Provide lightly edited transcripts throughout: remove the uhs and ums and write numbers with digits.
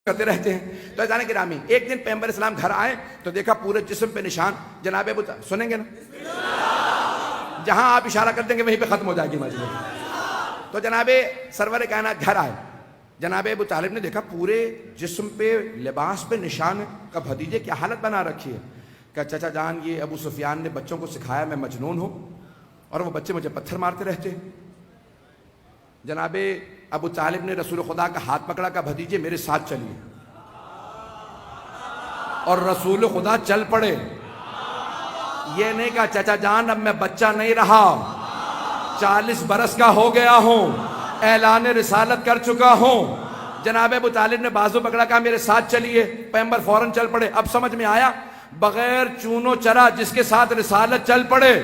करते रहते हैं। तो जाने गिरामी एक दिन पैगंबर इस्लाम घर आए तो देखा पूरे जिस्म पे निशान। जनाबे अबू सुनेंगे ना, जहां आप इशारा कर देंगे वहीं पे खत्म हो जाएगी मजलिस। तो जनाबे सरवर कायनात घर आए, जनाबे अबू तालिब ने देखा पूरे जिस्म पे लिबास पे निशान है। का भतीजे क्या हालत बना रखी है? क्या चाचा जान ये अबू सुफियान ने बच्चों को सिखाया मैं मजनून हूं और वो बच्चे मुझे पत्थर मारते रहते हैं। जनाबे अबू तालिब ने रसूल खुदा का हाथ पकड़ा, का भतीजे मेरे साथ चलिए, और रसूल खुदा चल पड़े। ये नहीं कहा चाचा जान अब मैं बच्चा नहीं रहा, 40 बरस का हो गया हूं, ऐलान रिसालत कर चुका हूं। जनाबे अबू तालिब ने बाजू पकड़ा, कहा मेरे साथ चलिए। पैगंबर फौरन चल पड़े। अब समझ में आया, बगैर चूनो चरा जिसके साथ रिसालत चल पड़े।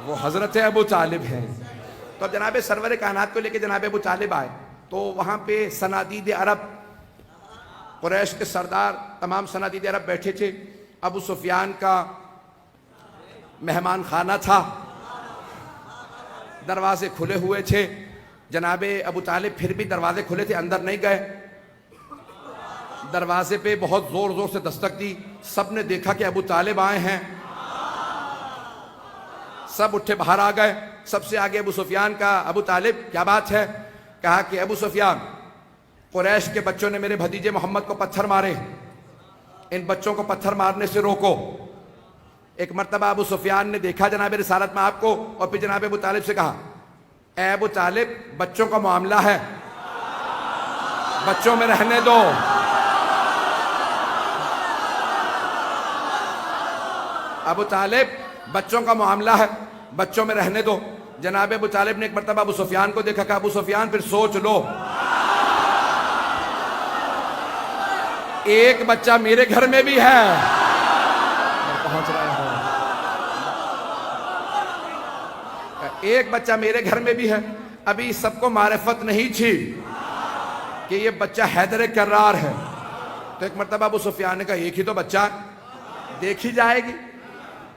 वो हजरत अबू तालिब हैं। तो अब जनाबे सरवर कायनात को लेके जनाबे अबू तालिब आए तो वहां पे सनादीद अरब, कुरैश के सरदार, तमाम सनादीद अरब बैठे थे। अबू सुफियान का मेहमान खाना था, दरवाजे खुले हुए थे। जनाबे अबू तालिब फिर भी दरवाजे खुले थे, अंदर नहीं गए। दरवाजे पे बहुत जोर जोर से दस्तक दी। सब ने देखा कि अबू तालिब आए हैं, सब उठे बाहर आ गए। सबसे आगे अबू सुफियान का, अबू तालिब क्या बात है? कहा कि अबू सुफियान, कुरैश के बच्चों ने मेरे भतीजे मोहम्मद को पत्थर मारे, इन बच्चों को पत्थर मारने से रोको। एक मर्तबा अबू सुफियान ने देखा जनाब रिसालत में आपको, और फिर जनाब अबू तालिब से कहा, ए अबू तालिब बच्चों का मामला है, बच्चों में रहने दो। अबू तालिब बच्चों का मामला है, बच्चों में रहने दो। जनाब अबू तालिब ने एक मर्तबा अबू सुफियान को देखा, कहा अबू सुफियान फिर सोच लो, एक बच्चा मेरे घर में भी है। पहुंच रहा है, एक बच्चा मेरे घर में भी है। अभी सबको मारिफत नहीं थी कि ये बच्चा हैदर कर्रार है। तो एक मर्तबा अबू सुफियान ने कहा एक ही तो बच्चा, देखी जाएगी।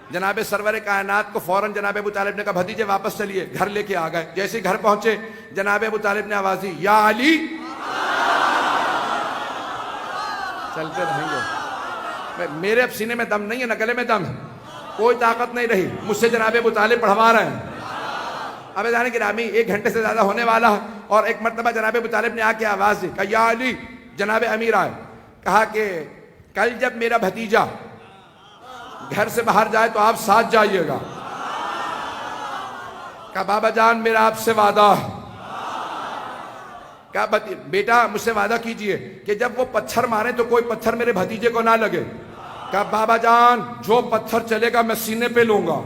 जनाबे सरवर कायनात को फौरन जनाबे अबू तालिब ने कहा भतीजे वापस चलिए। घर लेके आ गए। जैसे घर पहुंचे जनाबे अबू तालिब ने आवाज दी, या अली। चलते रहेंगे, मेरे अब सीने में दम नहीं है, न गले में दम है, कोई ताकत नहीं रही। मुझसे जनाबे अबू तालिब पढ़वा रहे हैं। अब जाने की रामी 1 घंटे से ज्यादा होने वाला है। और एक मर्तबा जनाबे अबू तालिब ने आके आवाज दी, कहा या अली। जनाबे अमीर आए, कहा कि कल जब मेरा भतीजा घर से बाहर जाए तो आप साथ जाइएगा। कहा बाबा जान मेरा आपसे वादा है। कहा बेटा मुझसे वादा कीजिए कि जब वो पत्थर मारे तो कोई पत्थर मेरे भतीजे को ना लगे। कहा बाबा जान जो पत्थर चलेगा मैं सीने पे लूंगा,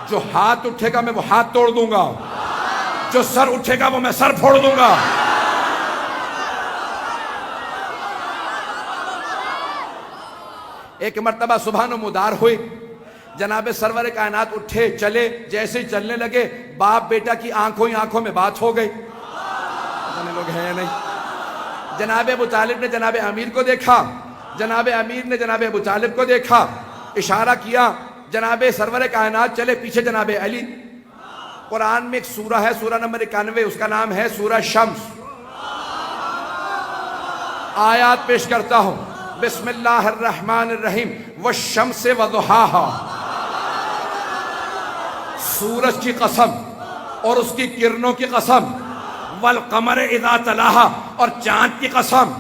जो हाथ उठेगा मैं वो हाथ तोड़ दूंगा, जो सर उठेगा वो मैं सर फोड़ दूंगा। एक मर्तबा सुबह मुदार हुई, जनाबे सरवर कायनात उठे चले। जैसे ही चलने लगे बाप बेटा की आंखों ही आंखों में बात हो गई। लोग हैं या नहीं। जनाबे अबू तालिब ने जनाबे अमीर को देखा, जनाबे अमीर ने जनाबे अबू तालिब को देखा, इशारा किया। जनाबे सरवर कायनात चले, पीछे जनाबे अली। कुरान में एक सूरा है, सूरा नंबर 91, उसका नाम है सूरा शम्स। आयात पेश करता हूं, बिस्मिल्लाहिर्रहमानिर्रहीम, वश्शम्से वदुहाहा। सूरज की कसम और उसकी किरणों की कसम, वल कमर इज़ा तलाहा, और चांद की कसम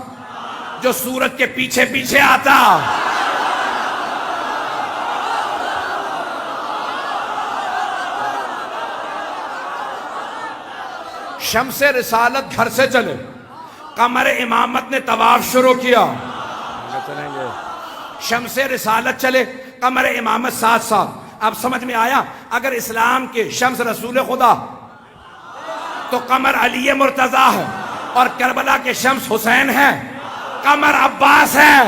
जो सूरज के पीछे पीछे आता। शम्से रिसालत घर से चले, कमर इमामत ने तवाफ शुरू किया। चलेंगे शम्से रिसालत चले, कमर इमामत साथ साथ। अब समझ में आया, अगर इस्लाम के शम्स रसूल खुदा तो कमर अली मुर्तजा है, और करबला के शम्स हुसैन है, कमर अब्बास है।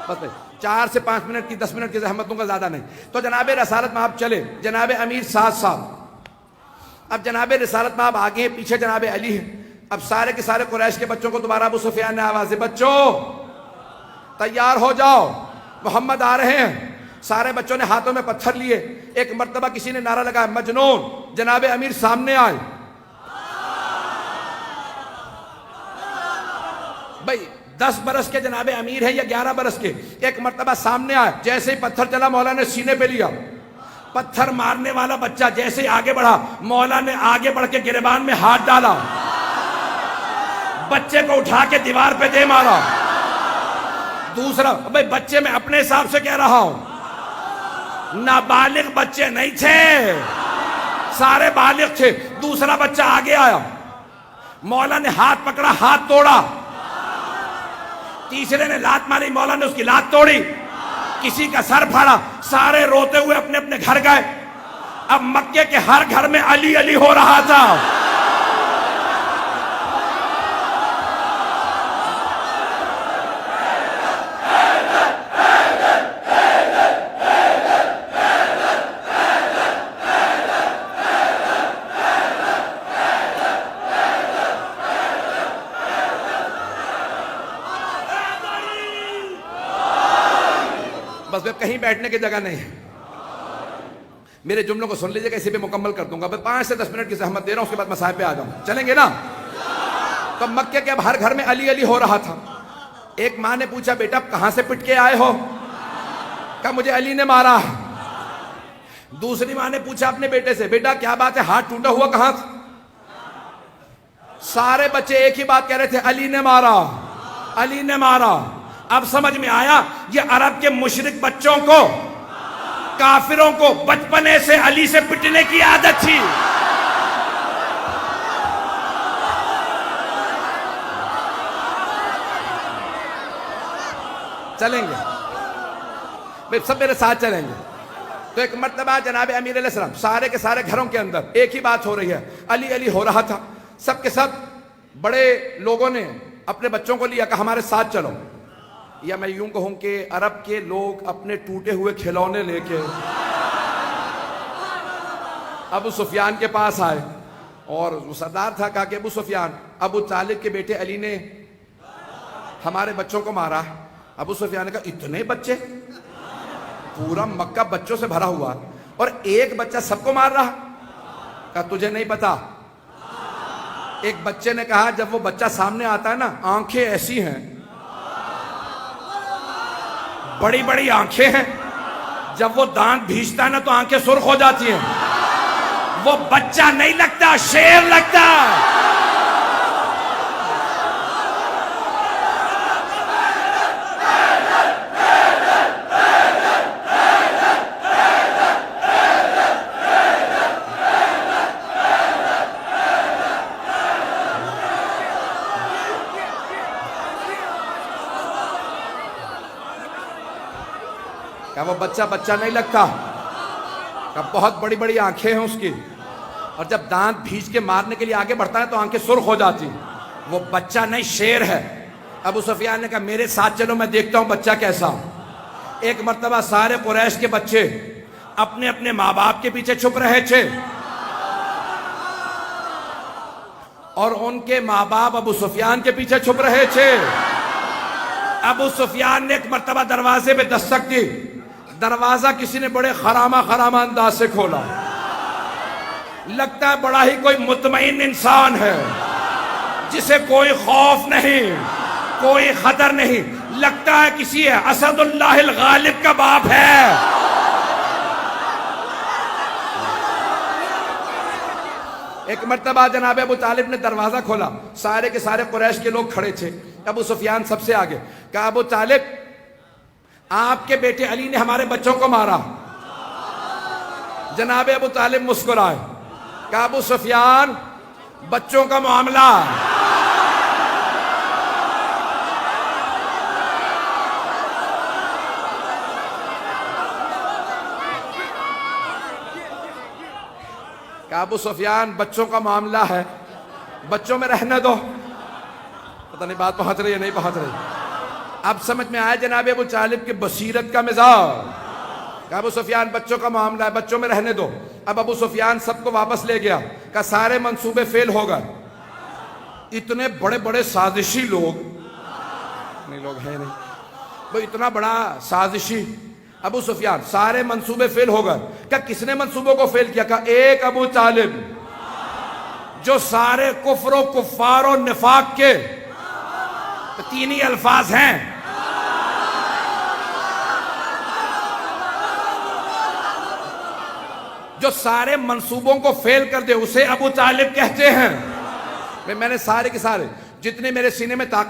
बस 4 से 5 मिनट की 10 मिनट की जहमतों का ज्यादा नहीं। तो जनाबे रसालत में आप चले, जनाबे अमीर साथ साथ। अब जनाबे रसालत में आप आगे हैं, पीछे जनाबे अली है। अब सारे के सारे कुरैश के बच्चों को दोबारा अबू सुफियान ने आवाज दी, बच्चों तैयार हो जाओ, मोहम्मद आ रहे हैं। सारे बच्चों ने हाथों में पत्थर लिए। एक मर्तबा किसी ने नारा लगाया, मजनून, जनाबे अमीर सामने आए। भाई 10 बरस के जनाबे अमीर है या 11 बरस के, एक मर्तबा सामने आए। जैसे ही पत्थर चला, मौला ने सीने पे लिया। पत्थर मारने वाला बच्चा जैसे ही आगे बढ़ा, मौला ने आगे बढ़ के गिरबान में हाथ डाला, बच्चे को उठा के दीवार पे दे मारा। दूसरा, भाई बच्चे में अपने हिसाब से कह रहा हूं, नाबालिग बच्चे नहीं थे, सारे बालिग थे। दूसरा बच्चा आगे आया, मौला ने हाथ पकड़ा, हाथ तोड़ा। तीसरे ने लात मारी, मौला ने उसकी लात तोड़ी। किसी का सर फाड़ा। सारे रोते हुए अपने अपने घर गए। अब मक्के के हर घर में अली अली हो रहा था। बस वे कहीं बैठने की जगह नहीं है। मेरे जुमलों को सुन लीजिएगा, इसी पे मुकम्मल कर दूंगा। मैं 5 से 10 मिनट की जहमत दे रहा हूं, उसके बाद मसाइब पे आ जाऊंगा। चलेंगे ना? तो मक्के के अब हर घर में अली अली हो रहा था। एक माँ ने पूछा, बेटा कहां से पिट के आए हो? कहा मुझे अली ने मारा। दूसरी माँ ने पूछा अपने बेटे से, बेटा क्या बात है, हाथ टूटा हुआ कहां? सारे बच्चे एक ही बात कह रहे थे, अली ने मारा, अली ने मारा। अब समझ में आया, ये अरब के मुशरिक बच्चों को, काफिरों को बचपने से अली से पिटने की आदत थी। चलेंगे भाई, सब मेरे साथ चलेंगे। तो एक मर्तबा जनाब अमीर अलैहिस्सलाम, सारे के सारे घरों के अंदर एक ही बात हो रही है, अली अली हो रहा था। सब के सब बड़े लोगों ने अपने बच्चों को लिया, कहा हमारे साथ चलो। या मैं यूं कहूं कि अरब के लोग अपने टूटे हुए खिलौने लेके अबू सुफियान के पास आए। और वो सरदार था, कहा कि अबू सुफियान, अबू तालिब के बेटे अली ने हमारे बच्चों को मारा। अबू सुफियान ने कहा, इतने बच्चे? पूरा मक्का बच्चों से भरा हुआ और एक बच्चा सबको मार रहा? कहा तुझे नहीं पता। एक बच्चे ने कहा, जब वो बच्चा सामने आता है ना, आंखें ऐसी हैं, बड़ी बड़ी आंखें हैं, जब वो दांत भींचता है ना तो आंखें सुर्ख हो जाती हैं। वो बच्चा नहीं लगता, शेर लगता। क्या वो बच्चा बच्चा नहीं लगता? क्या बहुत बड़ी बड़ी आंखें हैं उसकी, और जब दांत भींच के मारने के लिए आगे बढ़ता है तो आंखें सुर्ख हो जाती। वो बच्चा नहीं, शेर है। अबू सुफियान ने कहा मेरे साथ चलो, मैं देखता हूं बच्चा कैसा। एक मर्तबा सारे कुरैश के बच्चे अपने अपने माँ बाप के पीछे छुप रहे थे और उनके माँ बाप अबू सुफियान के पीछे छुप रहे थे। अबू सुफियान ने एक मर्तबा दरवाजे पे दस्तक दी। दरवाजा किसी ने बड़े खरामा खरामा अंदाज से खोला। लगता है बड़ा ही कोई मुतमईन इंसान है, जिसे कोई खौफ नहीं, कोई खतर नहीं। लगता है किसी असदुल्लाहिल गालिब का बाप है। एक मर्तबा जनाब अबू तालिब ने दरवाजा खोला। सारे के सारे कुरैश के लोग खड़े थे। अबू सुफियान सबसे आगे। कहा अबू तालिब, आपके बेटे अली ने हमारे बच्चों को मारा। जनाब अबू तालिब मुस्कुराए। कहा अबू सुफियान, बच्चों का मामला। कहा अबू सुफियान, बच्चों का मामला है, बच्चों में रहने दो। पता नहीं बात पहुंच रही है नहीं पहुंच रही। अब समझ में आया जनाब अबू तालिब के बसीरत का मिजाज। कहा अबू सुफियान, बच्चों का मामला है, बच्चों में रहने दो। अब अबू सुफियान सबको वापस ले गया। कहा सारे मंसूबे फेल हो गए। इतने बड़े बड़े साजिशी लोग नहीं, लोग हैं नहीं वो, इतना बड़ा साजिशी अबू सुफियान, सारे मंसूबे फेल हो गए। क्या किसने मंसूबों को फेल किया? कहा एक अबू तालिब, जो सारे कुफ्र कुफ्फार और निफाक के तीन ही अल्फाज हैं, जो सारे मंसूबों को फेल कर दे उसे अबू तालिब कहते हैं। मैंने सारे के सारे जितने मेरे सीने में ताकत